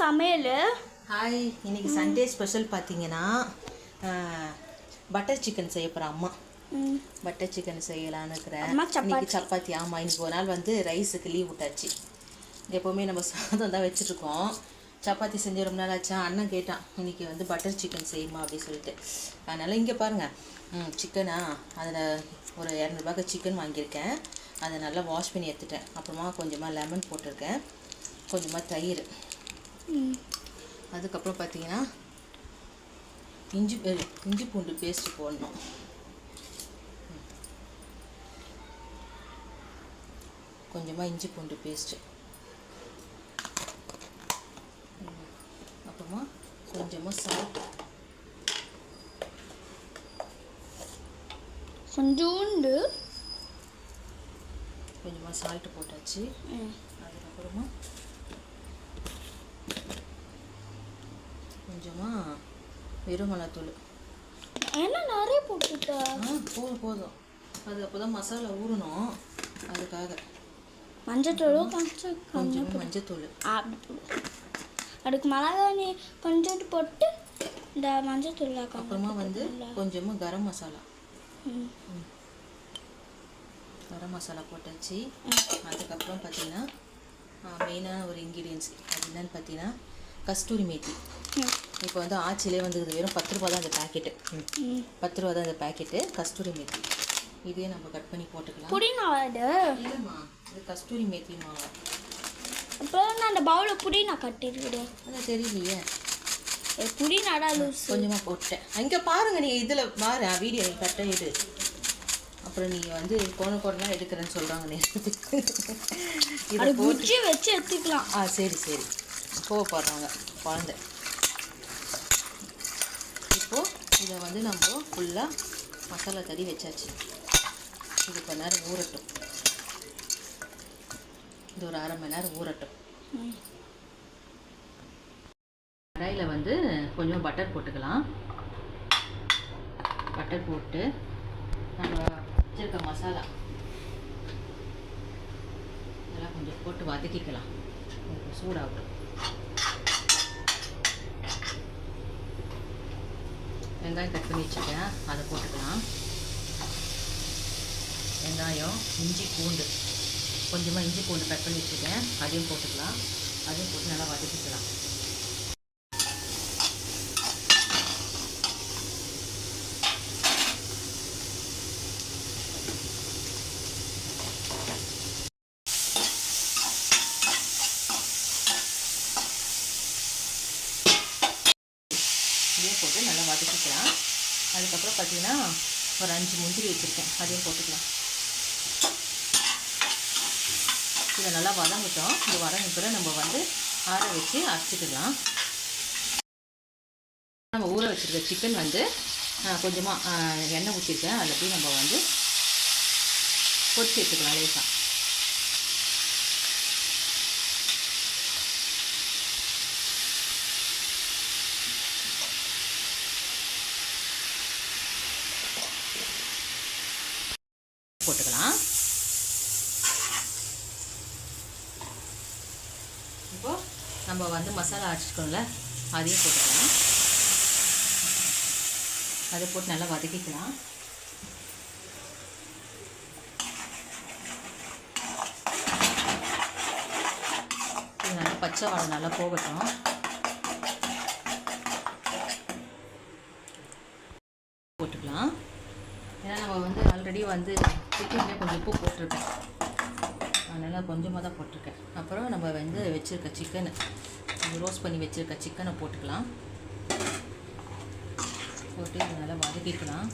சமையல். ஹாய், இன்னைக்கு Sunday special பார்த்தீங்கன்னா பட்டர் சிக்கன் செய்ய போகிறேன். அம்மா பட்டர் சிக்கன் செய்யலான்னு இருக்கிறேன். இன்னைக்கு சப்பாத்தி. ஆமாம், இன்னைக்கு ஒரு நாள் வந்து ரைஸுக்கு லீவ் விட்டாச்சு. எப்போவுமே நம்ம சாதம் தான் வச்சுட்ருக்கோம். சப்பாத்தி செஞ்சு ரொம்ப நாள் ஆச்சா. அண்ணன் கேட்டான் இன்னைக்கு வந்து பட்டர் சிக்கன் செய்யுமா அப்படின்னு சொல்லிட்டு. அதனால் இங்கே பாருங்கள், சிக்கனா அதில் ஒரு 200 ரூபாய்க்கு சிக்கன் வாங்கியிருக்கேன். அதை நல்லா வாஷ் பண்ணி எடுத்துட்டேன். அப்புறமா கொஞ்சமாக லெமன் போட்டிருக்கேன், கொஞ்சமாக தயிர். அதுக்கப்புறம் பார்த்தீங்கன்னா இஞ்சி பூண்டு பேஸ்ட்டு போடணும். கொஞ்சமாக இஞ்சி பூண்டு பேஸ்ட்டு, அப்புறமா கொஞ்சமாக சால்ட், கொஞ்சமாக சால்ட்டு போட்டாச்சு. அதுக்கப்புறமா கொஞ்சமாக வெறும் மிளகாத்தூள். ஏன்னா நிறைய போட்டுட்டா போதும். அது அப்போ தான் மசாலா ஊறணும். அதுக்காக மஞ்சத்தூளும் கொஞ்சமாக மஞ்சத்தூள். அதுக்கு மிளகாய் கொஞ்சோண்டு போட்டு இந்த மஞ்சத்தூள். அப்புறமா வந்து கொஞ்சமாக கரம் மசாலா போட்டாச்சு. அதுக்கப்புறம் பார்த்தீங்கன்னா மெயினான ஒரு இன்க்ரீடியன்ஸ் அது என்னன்னு பார்த்தீங்கன்னா கஸ்தூரி மேத்தி. இப்போ வந்து ஆச்சிலே வந்துருக்குது. வெறும் 10 ரூபா தான் அந்த பேக்கெட்டு. 10 ரூபா தான் அந்த பேக்கெட்டு கஸ்தூரி மேத்தி. இதே நம்ம கட் பண்ணி போட்டுக்கலாம். புதினா இல்லைம்மா, இது கஸ்தூரி மேத்தி மாவு. அப்புறம் நான் அந்த பவுலில் புதினா கட்டிருக்கேன். அதான் தெரியலையே. புதினாடா லூஸ். கொஞ்சமாக போட்டேன். அங்கே பாருங்கள், நீங்கள் இதில் பாரு வீடியோ கட்ட இது. அப்புறம் நீங்கள் வந்து கோணம் எடுக்கிறேன்னு சொல்கிறாங்க. இதை போட்டு வச்சு எடுத்துக்கலாம். சரி போடுறாங்க குழந்தை. இப்போது இதை வந்து நம்ம ஃபுல்லாக மசாலா தடி வச்சாச்சு. இது கொஞ்ச நேரம் ஊறட்டும். இது ஒரு 1/2 மணி நேரம் ஊறட்டும். கடாயில் வந்து கொஞ்சம் பட்டர் போட்டுக்கலாம். பட்டர் போட்டு நம்ம வச்சுருக்க மசாலா இதெல்லாம் கொஞ்சம் போட்டு வதக்கிக்கலாம். சூடாகட்டும். வெங்காயம் கட் பண்ணி வச்சுருக்கேன், அதை போட்டுக்கலாம். வெங்காயம், இஞ்சி பூண்டு, கொஞ்சமாக இஞ்சி பூண்டு கட் பண்ணி வச்சுருக்கேன், அதையும் போட்டுக்கலாம். அதையும் போட்டு நல்லா வதக்கிக்கலாம். இதையும் போட்டு நல்லா வதக்கிக்கலாம். அதுக்கப்புறம் பார்த்தீங்கன்னா ஒரு 5 முந்திரி வச்சுருக்கேன், அதையும் போட்டுக்கலாம். இதை நல்லா வதங்கிட்டோம். இந்த வதங்கிற நம்ம வந்து ஆற வச்சு அரைச்சிக்கலாம். நம்ம ஊற வச்சுருக்க சிக்கன் வந்து கொஞ்சமாக எண்ணெய் ஊற்றிருக்கேன், அதில் போய் நம்ம வந்து பொரிச்சு எடுத்துக்கலாம் லேசாக. போட்டுக்கலாம். இப்போ நம்ம வந்து மசாலா அரைச்சிக்கோங்கள, அதையும் போட்டுக்கலாம். அதை போட்டு நல்லா வதக்கிக்கலாம். இது நல்லா பச்சை வாடை நல்லா போகட்டும். போட்டுக்கலாம். ஏன்னா நம்ம வந்து ஆல்ரெடி வந்து சிக்கன்லேயே கொஞ்சம் உப்பு போட்டிருக்கேன், அதனால் கொஞ்சமாக தான் போட்டிருக்கேன். அப்புறம் நம்ம வந்து வச்சுருக்க சிக்கனை, ரோஸ்ட் பண்ணி வச்சுருக்க சிக்கனை போட்டுக்கலாம். போட்டு இதை நல்லா வதக்கிக்கலாம்.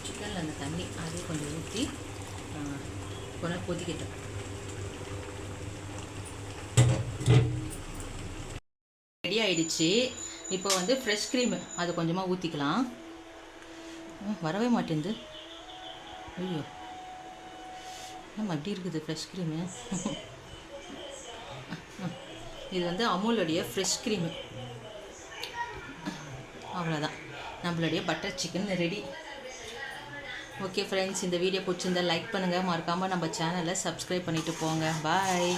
சிக்கனில் அந்த தண்ணி அதே கொஞ்சம் ஊற்றி கொஞ்சம் கொதிக்கட்டும். ரெடி ஆகிடுச்சு. இப்போ வந்து ஃப்ரெஷ் க்ரீமு அது கொஞ்சமாக ஊற்றிக்கலாம். வரவே மாட்டேங்குது. ஐயோ, நம்ம அப்படி இருக்குது ஃப்ரெஷ் க்ரீமு. இது வந்து அமுலோடைய ஃப்ரெஷ் க்ரீமு. அவ்வளோதான், நம்மளுடைய butter chicken ready. Okay friends, இந்த வீடியோ பிடிச்சிருந்தா லைக் பண்ணுங்கள், மறக்காமல் நம்ம சேனலை சப்ஸ்கிரைப் பண்ணிவிட்டு போங்க. பாய்.